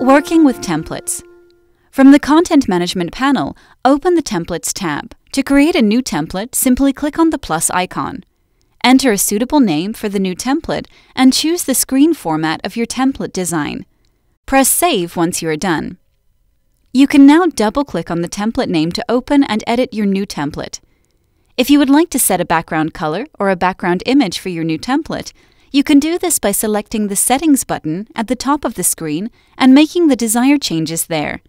Working with templates. From the Content Management panel, open the Templates tab. To create a new template, simply click on the plus icon. Enter a suitable name for the new template and choose the screen format of your template design. Press Save once you are done. You can now double-click on the template name to open and edit your new template. If you would like to set a background color or a background image for your new template, you can do this by selecting the Settings button at the top of the screen and making the desired changes there.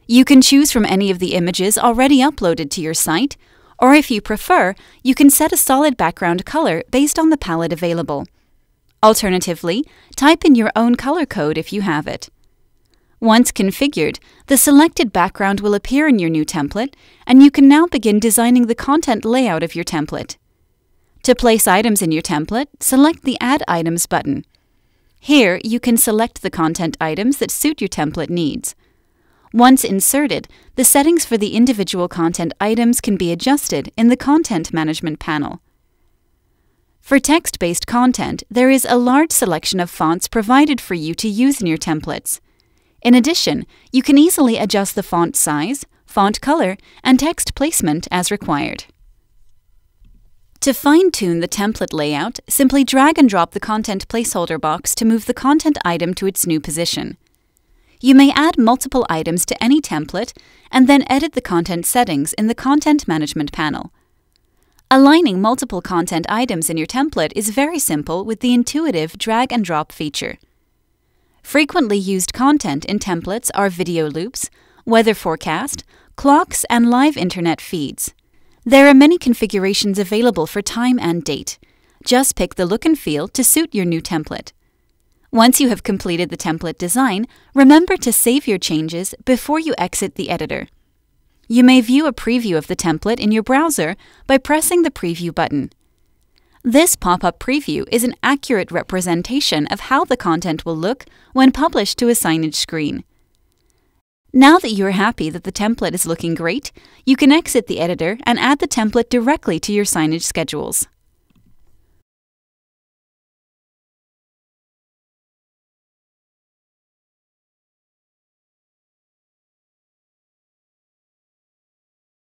You can choose from any of the images already uploaded to your site, or if you prefer, you can set a solid background color based on the palette available. Alternatively, type in your own color code if you have it. Once configured, the selected background will appear in your new template, and you can now begin designing the content layout of your template. To place items in your template, select the Add Items button. Here, you can select the content items that suit your template needs. Once inserted, the settings for the individual content items can be adjusted in the Content Management panel. For text-based content, there is a large selection of fonts provided for you to use in your templates. In addition, you can easily adjust the font size, font color, and text placement as required. To fine-tune the template layout, simply drag and drop the content placeholder box to move the content item to its new position. You may add multiple items to any template and then edit the content settings in the Content Management panel. Aligning multiple content items in your template is very simple with the intuitive drag and drop feature. Frequently used content in templates are video loops, weather forecast, clocks, and live internet feeds. There are many configurations available for time and date. Just pick the look and feel to suit your new template. Once you have completed the template design, remember to save your changes before you exit the editor. You may view a preview of the template in your browser by pressing the Preview button. This pop-up preview is an accurate representation of how the content will look when published to a signage screen. Now that you are happy that the template is looking great, you can exit the editor and add the template directly to your signage schedules.